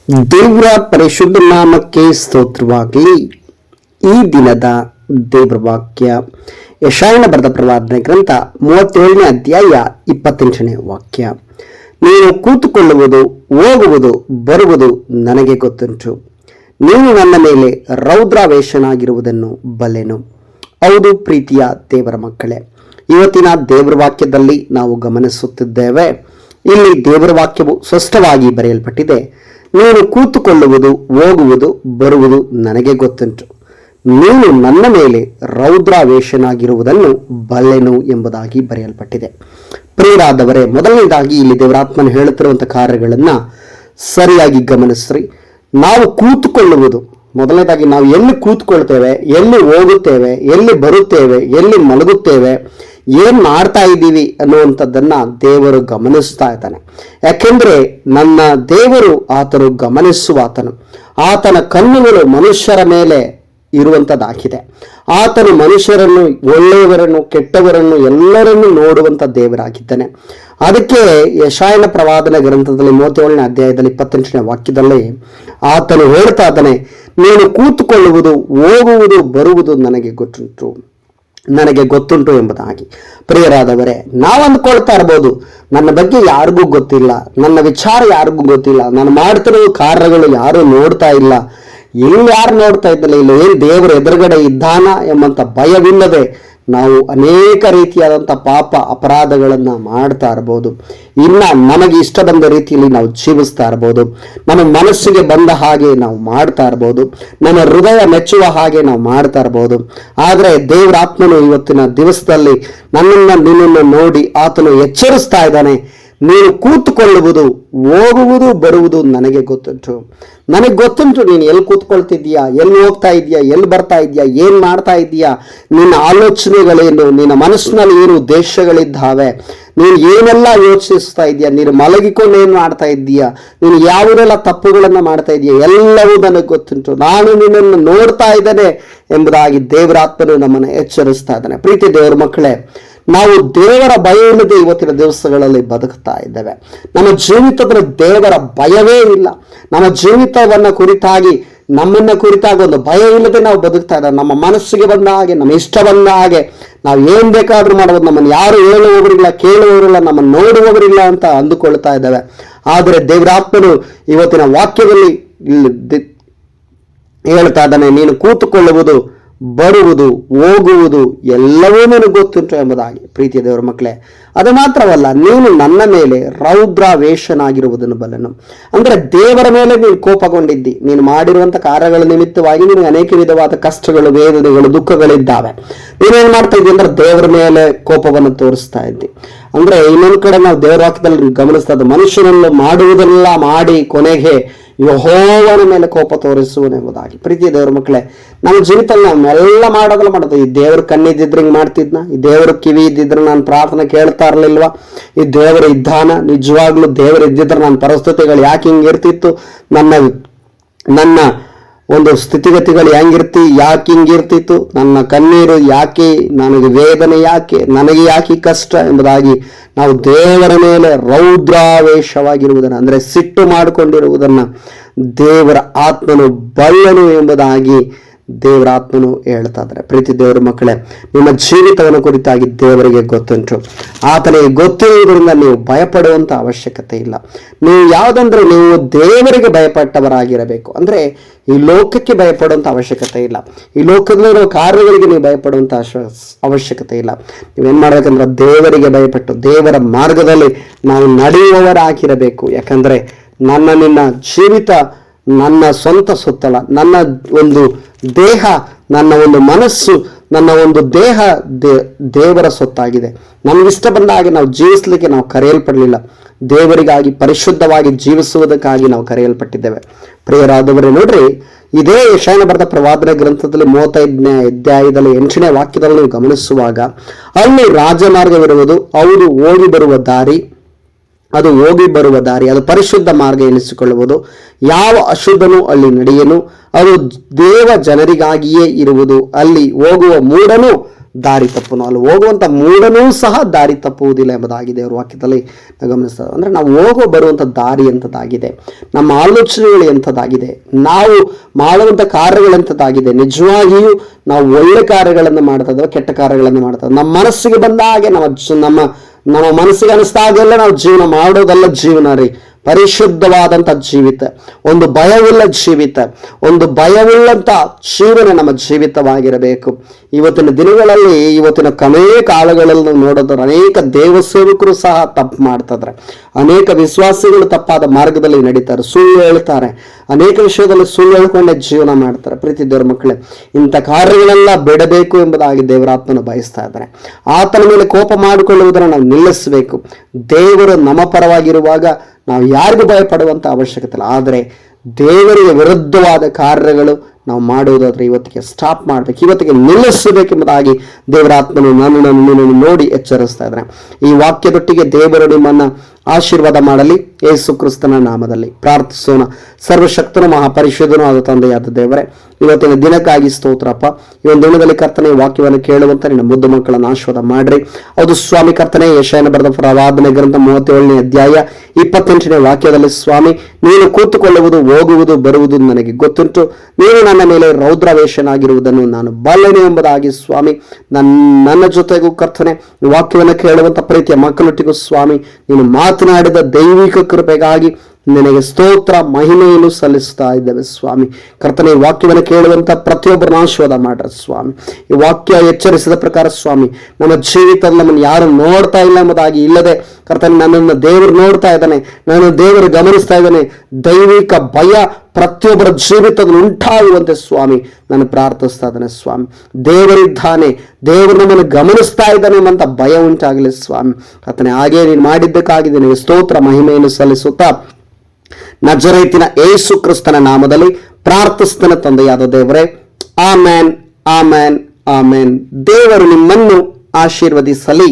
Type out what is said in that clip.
ದೇವರ ಪರಿಶುದ್ಧ ನಾಮಕ್ಕೆ ಸ್ತೋತ್ರವಾಗಲಿ. ಈ ದಿನದ ದೇವರ ವಾಕ್ಯ ಯೆಶಾಯನ ಬರೆದ ಪ್ರವಾದನೆ ಗ್ರಂಥ 37ನೇ ಅಧ್ಯಾಯ 28ನೇ ವಾಕ್ಯ. ನೀನು ಕೂತುಕೊಳ್ಳುವುದು, ಹೋಗುವುದು, ಬರುವುದು ನನಗೆ ಗೊತ್ತುಂಟು. ನೀನು ನನ್ನ ಮೇಲೆ ರೌದ್ರಾವೇಶನಾಗಿರುವುದನ್ನು ಬಲ್ಲೆನು. ಹೌದು ಪ್ರೀತಿಯ ದೇವರ ಮಕ್ಕಳೇ, ಇವತ್ತಿನ ದೇವರ ವಾಕ್ಯದಲ್ಲಿ ನಾವು ಗಮನಿಸುತ್ತಿದ್ದೇವೆ. ಇಲ್ಲಿ ದೇವರ ವಾಕ್ಯವು ಸ್ಪಷ್ಟವಾಗಿ ಬರೆಯಲ್ಪಟ್ಟಿದೆ. ನೀನು ಕೂತುಕೊಳ್ಳುವುದು, ಹೋಗುವುದು, ಬರುವುದು ನನಗೆ ಗೊತ್ತುಂಟು. ನೀನು ನನ್ನ ಮೇಲೆ ರೌದ್ರಾವೇಶನಾಗಿರುವುದನ್ನು ಬಲ್ಲೆನು ಎಂಬುದಾಗಿ ಬರೆಯಲ್ಪಟ್ಟಿದೆ. ಪ್ರಿಯರಾದವರೇ, ಮೊದಲನೇದಾಗಿ ಇಲ್ಲಿ ದೇವರಾತ್ಮನ ಹೇಳುತ್ತಿರುವಂಥ ಕಾರ್ಯಗಳನ್ನು ಸರಿಯಾಗಿ ಗಮನಿಸ್ರಿ. ನಾವು ಕೂತುಕೊಳ್ಳುವುದು, ಮೊದಲನೇದಾಗಿ ನಾವು ಎಲ್ಲಿ ಕೂತ್ಕೊಳ್ತೇವೆ, ಎಲ್ಲಿ ಹೋಗುತ್ತೇವೆ, ಎಲ್ಲಿ ಬರುತ್ತೇವೆ, ಎಲ್ಲಿ ಮಲಗುತ್ತೇವೆ, ಏನು ಮಾಡ್ತಾ ಇದ್ದೀವಿ ಅನ್ನುವಂಥದ್ದನ್ನು ದೇವರು ಗಮನಿಸ್ತಾ ಇದ್ದಾನೆ. ಯಾಕೆಂದರೆ ನನ್ನ ದೇವರು ಆತನು ಗಮನಿಸುವ ಆತನ ಕಣ್ಣುಗಳು ಮನುಷ್ಯರ ಮೇಲೆ ಇರುವಂಥದ್ದಾಗಿದೆ. ಆತನು ಮನುಷ್ಯರನ್ನು, ಒಳ್ಳೆಯವರನ್ನು, ಕೆಟ್ಟವರನ್ನು ಎಲ್ಲರನ್ನು ನೋಡುವಂಥ ದೇವರಾಗಿದ್ದಾನೆ. ಅದಕ್ಕೆ ಯೆಶಾಯನ ಪ್ರವಾದನ ಗ್ರಂಥದಲ್ಲಿ 37ನೇ ಅಧ್ಯಾಯದಲ್ಲಿ 28ನೇ ವಾಕ್ಯದಲ್ಲಿ ಆತನು ಹೇಳ್ತಾ ಇದ್ದಾನೆ, ನೀನು ಕೂತುಕೊಳ್ಳುವುದು, ಹೋಗುವುದು, ಬರುವುದು ನನಗೆ ಗೊತ್ತುಂಟು ಎಂಬುದಾಗಿ. ಪ್ರಿಯರಾದವರೇ, ನಾವು ಅಂದ್ಕೊಳ್ತಾ ಇರ್ಬೋದು, ನನ್ನ ಬಗ್ಗೆ ಯಾರಿಗೂ ಗೊತ್ತಿಲ್ಲ, ನನ್ನ ವಿಚಾರ ಯಾರಿಗೂ ಗೊತ್ತಿಲ್ಲ, ನಾನು ಮಾಡ್ತಿರೋ ಕಾರ್ಯಗಳು ಯಾರು ನೋಡ್ತಾ ಇಲ್ಲ, ಇಲ್ಲಿ ಯಾರು ನೋಡ್ತಾ ಇದ್ದಲ್ಲ, ಇಲ್ಲ ಏನು ದೇವರ ಎದುರುಗಡೆ ಇದ್ದಾನ ಎಂಬಂತ ಭಯವಿಲ್ಲದೆ ನಾವು ಅನೇಕ ರೀತಿಯಾದಂಥ ಪಾಪ ಅಪರಾಧಗಳನ್ನು ಮಾಡ್ತಾ ಇರ್ಬೋದು. ಇನ್ನು ನಮಗೆ ಇಷ್ಟ ಬಂದ ರೀತಿಯಲ್ಲಿ ನಾವು ಜೀವಿಸ್ತಾ ಇರ್ಬೋದು. ನಮ್ಮ ಮನಸ್ಸಿಗೆ ಬಂದ ಹಾಗೆ ನಾವು ಮಾಡ್ತಾ ಇರ್ಬೋದು. ನಮ್ಮ ಹೃದಯ ಮೆಚ್ಚುವ ಹಾಗೆ ನಾವು ಮಾಡ್ತಾ ಇರ್ಬೋದು. ಆದರೆ ದೇವರಾತ್ಮನು ಇವತ್ತಿನ ದಿವಸದಲ್ಲಿ ನಿನ್ನನ್ನು ನೋಡಿ ಆತನು ಎಚ್ಚರಿಸ್ತಾ ಇದ್ದಾನೆ. ನೀನು ಕೂತುಕೊಳ್ಳುವುದು, ಹೋಗುವುದು, ಬರುವುದು ನನಗೆ ಗೊತ್ತುಂಟು. ನೀನು ಎಲ್ಲಿ ಕೂತ್ಕೊಳ್ತಿದ್ದೀಯಾ, ಎಲ್ಲಿ ಹೋಗ್ತಾ ಇದೆಯಾ, ಎಲ್ಲಿ ಬರ್ತಾ ಇದೆಯಾ, ಏನು ಮಾಡ್ತಾ ಇದೆಯಾ, ನಿನ್ನ ಆಲೋಚನೆಗಳೇನು, ನಿನ್ನ ಮನಸ್ಸಿನಲ್ಲಿ ಏನು ಉದ್ದೇಶಗಳಿದ್ದಾವೆ, ನೀನು ಏನೆಲ್ಲ ಯೋಚಿಸ್ತಾ ಇದೆಯಾ, ನೀನು ಮಲಗಿಕೊಂಡು ಏನು ಮಾಡ್ತಾ ಇದ್ದೀಯಾ, ನೀನು ಯಾವುದೆಲ್ಲ ತಪ್ಪುಗಳನ್ನು ಮಾಡ್ತಾ ಇದೆಯಾ, ಎಲ್ಲವೂ ನನಗೆ ಗೊತ್ತುಂಟು. ನಾನು ನಿನ್ನನ್ನು ನೋಡ್ತಾ ಇದ್ದೇನೆ ಎಂಬುದಾಗಿ ದೇವರಾತ್ಮನು ನಮ್ಮನ್ನು ಎಚ್ಚರಿಸ್ತಾ ಇದ್ದಾನೆ. ಪ್ರೀತಿ ದೇವರ ಮಕ್ಕಳೇ, ನಾವು ದೇವರ ಭಯ ಇಲ್ಲದೆ ಇವತ್ತಿನ ದಿವಸಗಳಲ್ಲಿ ಬದುಕ್ತಾ ಇದ್ದೇವೆ. ನಮ್ಮ ಜೀವಿತದಲ್ಲಿ ದೇವರ ಭಯವೇ ಇಲ್ಲ. ನಮ್ಮ ಜೀವಿತವನ್ನು ಕುರಿತಾಗಿ, ನಮ್ಮನ್ನ ಕುರಿತಾಗಿ ಒಂದು ಭಯವಿಲ್ಲದೆ ನಾವು ಬದುಕ್ತಾ ಇದ್ದೇವೆ. ನಮ್ಮ ಮನಸ್ಸಿಗೆ ಬಂದ ಹಾಗೆ, ನಮ್ಮ ಇಷ್ಟ ಬಂದ ಹಾಗೆ ನಾವು ಏನ್ ಬೇಕಾದ್ರೂ ಮಾಡ್ಬೋದು. ನಮ್ಮನ್ನು ಯಾರು ಹೇಳುವವರಿಲ್ಲ, ಕೇಳುವವರಿಲ್ಲ, ನಮ್ಮನ್ನು ನೋಡುವವರಿಲ್ಲ ಅಂತ ಅಂದುಕೊಳ್ತಾ ಇದ್ದೇವೆ. ಆದರೆ ದೇವರಾತ್ಮನು ಇವತ್ತಿನ ವಾಕ್ಯದಲ್ಲಿ ಹೇಳ್ತಾ ಇದ್ದಾನೆ, ನೀನು ಕೂತುಕೊಳ್ಳುವುದು, ಬರುವುದು, ಹೋಗುವುದು ಎಲ್ಲವೂ ನನಗೆ ಗೊತ್ತುಂಟು ಎಂಬುದಾಗಿ. ಪ್ರೀತಿಯ ದೇವರ ಮಕ್ಕಳೇ, ಅದು ಮಾತ್ರವಲ್ಲ, ನೀನು ನನ್ನ ಮೇಲೆ ರೌದ್ರಾವೇಶನಾಗಿರುವುದನ್ನು ಬಲ್ಲೆನು. ಅಂದರೆ ದೇವರ ಮೇಲೆ ನೀನು ಕೋಪಗೊಂಡಿದ್ದಿ. ನೀನು ಮಾಡಿರುವಂಥ ಕಾರ್ಯಗಳ ನಿಮಿತ್ತವಾಗಿ ನಿನಗೆ ಅನೇಕ ವಿಧವಾದ ಕಷ್ಟಗಳು, ವೇದನೆಗಳು, ದುಃಖಗಳಿದ್ದಾವೆ. ನೀನೇನು ಮಾಡ್ತಾ ಇದ್ದಿ ಅಂದ್ರೆ ದೇವರ ಮೇಲೆ ಕೋಪವನ್ನು ತೋರಿಸ್ತಾ ಇದ್ದಿ. ಅಂದ್ರೆ ಇನ್ನೊಂದು ಕಡೆ ನಾವು ದೇವರ ವಾಕ್ಯದಲ್ಲಿ ಗಮನಿಸ್ತಾ ಇದ್ದ, ಮನುಷ್ಯನನ್ನು ಮಾಡುವುದೆಲ್ಲ ಮಾಡಿ ಕೊನೆಗೆ ಯೆಹೋವನ ಮೇಲೆ ಕೋಪ ತೋರಿಸುವನೆಂಬುದಾಗಿ. ಪ್ರೀತಿಯ ದೇವರ ಮಕ್ಕಳೇ, ನಮ್ಮ ಜೀವಿತದಲ್ಲಿ ನಾವೆಲ್ಲ ಮಾಡೋದು. ಈ ದೇವ್ರ ಕಣ್ಣಿದ್ದಿದ್ರೆ ಹಿಂಗೆ ಮಾಡ್ತಿದ್ನ, ಈ ದೇವ್ರ ಕಿವಿ ಇದ್ದಿದ್ರೆ ನಾನು ಪ್ರಾರ್ಥನೆ ಕೇಳ್ತಾ ಇರ್ಲಿಲ್ವಾ, ಈ ದೇವರು ಇದ್ದಾನ, ನಿಜವಾಗ್ಲೂ ದೇವರು ಇದ್ದಿದ್ರೆ ನನ್ನ ಪರಿಸ್ಥಿತಿಗಳು ಯಾಕೆ ಹಿಂಗೆ ಇರ್ತಿತ್ತು, ನನ್ನ ಒಂದು ಸ್ಥಿತಿಗತಿಗಳು ಯಾಕೆ ಹಿಂಗಿರ್ತಿತ್ತು, ನನ್ನ ಕಣ್ಣೀರು ಯಾಕೆ, ನನಗೆ ವೇದನೆ ಯಾಕೆ, ನನಗೆ ಯಾಕೆ ಕಷ್ಟ ಎಂಬುದಾಗಿ ನಾವು ದೇವರ ಮೇಲೆ ರೌದ್ರಾವೇಶವಾಗಿರುವುದನ್ನು, ಅಂದರೆ ಸಿಟ್ಟು ಮಾಡಿಕೊಂಡಿರುವುದನ್ನು ದೇವರ ಆತ್ಮನು ಬಲ್ಲನು ಎಂಬುದಾಗಿ ದೇವರ ಆತ್ಮನು ಹೇಳ್ತಾ ಇದ್ದಾರೆ. ಪ್ರೀತಿ ದೇವರ ಮಕ್ಕಳೇ, ನಿಮ್ಮ ಜೀವಿತವನ್ನು ಕುರಿತಾಗಿ ದೇವರಿಗೆ ಗೊತ್ತುಂಟು. ಆತನಿಗೆ ಗೊತ್ತಿರುವುದರಿಂದ ನೀವು ಭಯಪಡುವಂಥ ಅವಶ್ಯಕತೆ ಇಲ್ಲ. ನೀವು ಯಾವುದಂದ್ರೆ, ನೀವು ದೇವರಿಗೆ ಭಯಪಟ್ಟವರಾಗಿರಬೇಕು. ಅಂದರೆ ಈ ಲೋಕಕ್ಕೆ ಭಯಪಡುವಂಥ ಅವಶ್ಯಕತೆ ಇಲ್ಲ. ಈ ಲೋಕದಲ್ಲಿರೋ ಕಾರ್ಯಗಳಿಗೆ ನೀವು ಭಯಪಡುವಂಥ ಅವಶ್ಯಕತೆ ಇಲ್ಲ. ನೀವೇನು ಮಾಡಬೇಕಂದ್ರೆ ದೇವರಿಗೆ ಭಯಪಟ್ಟು ದೇವರ ಮಾರ್ಗದಲ್ಲಿ ನಾವು ನಡೆಯುವವರಾಗಿರಬೇಕು. ಯಾಕಂದರೆ ನಿನ್ನ ಜೀವಿತ ನನ್ನ ಸ್ವಂತ ಸೊತ್ತಲ್ಲ. ನನ್ನ ಒಂದು ದೇಹ, ನನ್ನ ಒಂದು ಮನಸ್ಸು, ನನ್ನ ಒಂದು ದೇಹ ದೇವರ ಸೊತ್ತಾಗಿದೆ. ನಮಗಿಷ್ಟ ಬಂದ ಹಾಗೆ ನಾವು ಜೀವಿಸಲಿಕ್ಕೆ ನಾವು ಕರೆಯಲ್ಪಡಲಿಲ್ಲ. ದೇವರಿಗಾಗಿ ಪರಿಶುದ್ಧವಾಗಿ ಜೀವಿಸುವುದಕ್ಕಾಗಿ ನಾವು ಕರೆಯಲ್ಪಟ್ಟಿದ್ದೇವೆ. ಪ್ರಿಯರಾದವರೇ, ನೋಡ್ರಿ, ಇದೇ ಯೆಶಾಯನ ಬರೆದ ಪ್ರವಾದನೆ ಗ್ರಂಥದಲ್ಲಿ 35ನೇ ಅಧ್ಯಾಯದಲ್ಲಿ 8ನೇ ವಾಕ್ಯದಲ್ಲಿ ನೀವು ಗಮನಿಸುವಾಗ, ಅಲ್ಲಿ ರಾಜಮಾರ್ಗವಿರುವುದು, ಅವರು ಹೋಗಿ ಬರುವ ದಾರಿ, ಅದು ಪರಿಶುದ್ಧ ಮಾರ್ಗ ಎನಿಸಿಕೊಳ್ಳುವುದು. ಯಾವ ಅಶುದ್ಧನೂ ಅಲ್ಲಿ ನಡೆಯನು, ಅದು ದೇವ ಜನರಿಗಾಗಿಯೇ ಇರುವುದು. ಅಲ್ಲಿ ಹೋಗುವ ಮೂಢನು ದಾರಿ ತಪ್ಪುನು, ಅಲ್ಲಿ ಹೋಗುವಂಥ ಮೂಢನೂ ಸಹ ದಾರಿ ತಪ್ಪುವುದಿಲ್ಲ ಎಂಬುದಾಗಿ ದೇವರ ವಾಕ್ಯದಲ್ಲಿ ಗಮನಿಸ್ತದೆ. ಅಂದರೆ ನಾವು ಬರುವಂಥ ದಾರಿ ಎಂಥದ್ದಾಗಿದೆ, ನಮ್ಮ ಆಲೋಚನೆಗಳು ಎಂಥದ್ದಾಗಿದೆ, ನಾವು ಮಾಡುವಂಥ ಕಾರ್ಯಗಳೆಂಥದ್ದಾಗಿದೆ, ನಿಜವಾಗಿಯೂ ನಾವು ಒಳ್ಳೆ ಕಾರ್ಯಗಳನ್ನು ಮಾಡ್ತಾ ಇದ್ದೇವೆ, ಕೆಟ್ಟ ಕಾರ್ಯಗಳನ್ನು ಮಾಡ್ತಾ ಇದ್ದೇವೆ, ನಮ್ಮ ಮನಸ್ಸಿಗೆ ಬಂದ ಹಾಗೆ ನಮ್ಮ ಮನಸ್ಸಿಗೆ ಅನಿಸ್ದಾಗೆಲ್ಲ ನಾವು ಜೀವನ ಮಾಡೋದಲ್ಲ ಜೀವನ ರೀ. ಪರಿಶುದ್ಧವಾದಂಥ ಜೀವಿತ, ಒಂದು ಭಯವುಳ್ಳ ಜೀವಿತ, ಒಂದು ಭಯವುಳ್ಳಂಥ ಜೀವನ ನಮ್ಮ ಜೀವಿತವಾಗಿರಬೇಕು. ಇವತ್ತಿನ ದಿನಗಳಲ್ಲಿ, ಇವತ್ತಿನ ಕೊನೆಯ ಕಾಲಗಳಲ್ಲಿ ನಾವು ನೋಡಿದ್ರೆ ಅನೇಕ ದೇವ ಸೇವಕರು ಸಹ ತಪ್ಪು ಮಾಡ್ತಿದ್ದಾರೆ. ಅನೇಕ ವಿಶ್ವಾಸಿಗಳು ತಪ್ಪಾದ ಮಾರ್ಗದಲ್ಲಿ ನಡೀತಾರೆ, ಸುಳ್ಳು ಹೇಳ್ತಾರೆ, ಅನೇಕ ವಿಷಯದಲ್ಲಿ ಸುಳ್ಳು ಹೇಳ್ಕೊಂಡೆ ಜೀವನ ಮಾಡ್ತಾರೆ. ಪ್ರೀತಿ ದೇವರ ಮಕ್ಕಳೇ, ಇಂಥ ಕಾರ್ಯಗಳೆಲ್ಲ ಬಿಡಬೇಕು ಎಂಬುದಾಗಿ ದೇವರಾತ್ಮನ ಬಯಸ್ತಾ ಇದ್ದಾರೆ. ಆತನ ಮೇಲೆ ಕೋಪ ಮಾಡಿಕೊಳ್ಳುವುದನ್ನು ನಾವು ನಿಲ್ಲಿಸಬೇಕು. ದೇವರು ನಮ್ಮ ಪರವಾಗಿರುವಾಗ ನಾವು ಯಾರಿಗೂ ಭಯಪಡುವಂಥ ಅವಶ್ಯಕತೆ ಇಲ್ಲ. ಆದರೆ ದೇವರಿಗೆ ವಿರುದ್ಧವಾದ ಕಾರ್ಯಗಳು ನಾವು ಮಾಡುವುದಾದ್ರೆ ಇವತ್ತಿಗೆ ಸ್ಟಾಪ್ ಮಾಡಬೇಕು, ಇವತ್ತಿಗೆ ನಿಲ್ಲಿಸಬೇಕೆಂಬುದಾಗಿ ದೇವರಾತ್ಮನು ನನ್ನನ್ನು ನೋಡಿ ಎಚ್ಚರಿಸ್ತಾ ಇದ್ದಾನೆ. ಈ ವಾಕ್ಯದೊಟ್ಟಿಗೆ ದೇವರು ನಿಮ್ಮನ್ನು ಆಶೀರ್ವಾದ ಮಾಡಲಿ. ಯೇಸು ಕ್ರಿಸ್ತನ ನಾಮದಲ್ಲಿ ಪ್ರಾರ್ಥಿಸೋಣ. ಸರ್ವಶಕ್ತನು ಮಹಾಪರಿಶುದ್ಧನೂ ಆದ ತಂದೆಯಾದ ದೇವರೇ, ಇವತ್ತಿನ ದಿನಕ್ಕಾಗಿ ಸ್ತೋತ್ರಪ್ಪ. ಈ ಒಂದು ದಿನದಲ್ಲಿ ಕರ್ತನೆ ವಾಕ್ಯವನ್ನು ಕೇಳುವಂತ ನಿನ್ನ ಮುದ್ದು ಮಕ್ಕಳನ್ನು ಆಶೀರ್ವಾದ ಮಾಡ್ರಿ. ಹೌದು ಸ್ವಾಮಿ ಕರ್ತನೆ, ಯೆಶಾಯನ ಬರೆದ ಪ್ರವಾದನೆ ಗ್ರಂಥ 37ನೇ ಅಧ್ಯಾಯ 28ನೇ ವಾಕ್ಯದಲ್ಲಿ ಸ್ವಾಮಿ, ನೀನು ಕೂತುಕೊಳ್ಳುವುದು, ಹೋಗುವುದು, ಬರುವುದು ನನಗೆ ಗೊತ್ತುಂಟು. ನೀನು ನನ್ನ ಮೇಲೆ ರೌದ್ರಾವೇಶನಾಗಿರುವುದನ್ನು ನಾನು ಬಲ್ಲೆನು ಎಂಬುದಾಗಿ ಸ್ವಾಮಿ, ನನ್ನ ಜೊತೆಗೂ ಕರ್ತನೆ ವಾಕ್ಯವನ್ನು ಕೇಳುವಂತ ಪ್ರೀತಿಯ ಮಕ್ಕಳೊಟ್ಟಿಗೂ ಸ್ವಾಮಿ, ನೀನು ಮಾತನಾಡಿದ ದೈವಿಕ ಕೃಪೆಗಾಗಿ ನಿನಗೆ ಸ್ತೋತ್ರ ಮಹಿಮೆಯನ್ನು ಸಲ್ಲಿಸ್ತಾ ಇದ್ದೇವೆ ಸ್ವಾಮಿ. ಕರ್ತನೆ ಈ ವಾಕ್ಯವನ್ನು ಕೇಳುವಂತ ಪ್ರತಿಯೊಬ್ಬರನ್ನ ಆಶೀರ್ವಾದ ಮಾಡ್ರಿ ಸ್ವಾಮಿ. ಈ ವಾಕ್ಯ ಎಚ್ಚರಿಸಿದ ಪ್ರಕಾರ ಸ್ವಾಮಿ, ನಮ್ಮ ಜೀವಿತದಲ್ಲಿ ನಮ್ಮನ್ನು ಯಾರು ನೋಡ್ತಾ ಇಲ್ಲ ಎಂಬುದಾಗಿ ಇಲ್ಲದೆ ಕರ್ತನೆ ನನ್ನನ್ನು ದೇವರು ನೋಡ್ತಾ ಇದ್ದಾನೆ, ನಾನು ದೇವರು ಗಮನಿಸ್ತಾ ಇದ್ದಾನೆ. ದೈವಿಕ ಭಯ ಪ್ರತಿಯೊಬ್ಬರ ಜೀವಿತದಲ್ಲಿ ಉಂಟಾಗುವಂತೆ ಸ್ವಾಮಿ ನಾನು ಪ್ರಾರ್ಥಿಸ್ತಾ ಇದ್ದೇನೆ ಸ್ವಾಮಿ. ದೇವರಿದ್ದಾನೆ, ದೇವರು ನಮ್ಮನ್ನು ಗಮನಿಸ್ತಾ ಇದ್ದಾನೆ ಎಂಬಂತ ಭಯ ಉಂಟಾಗಲಿ ಸ್ವಾಮಿ. ಕರ್ತನೆ ಹಾಗೆ ನೀನು ಮಾಡಿದ್ದಕ್ಕಾಗಿ ನಿನಗೆ ಸ್ತೋತ್ರ ಮಹಿಮೆಯನ್ನು ಸಲ್ಲಿಸುತ್ತಾ ನಜರೇತಿನ ಯೇಸು ಕ್ರಿಸ್ತನ ನಾಮದಲ್ಲಿ ಪ್ರಾರ್ಥಿಸ್ತನ ತಂದೆಯಾದ ದೇವರೇ, ಆಮೆನ್, ಆಮೆನ್, ಆಮೆನ್. ದೇವರು ನಿಮ್ಮನ್ನು ಆಶೀರ್ವದಿಸಲಿ.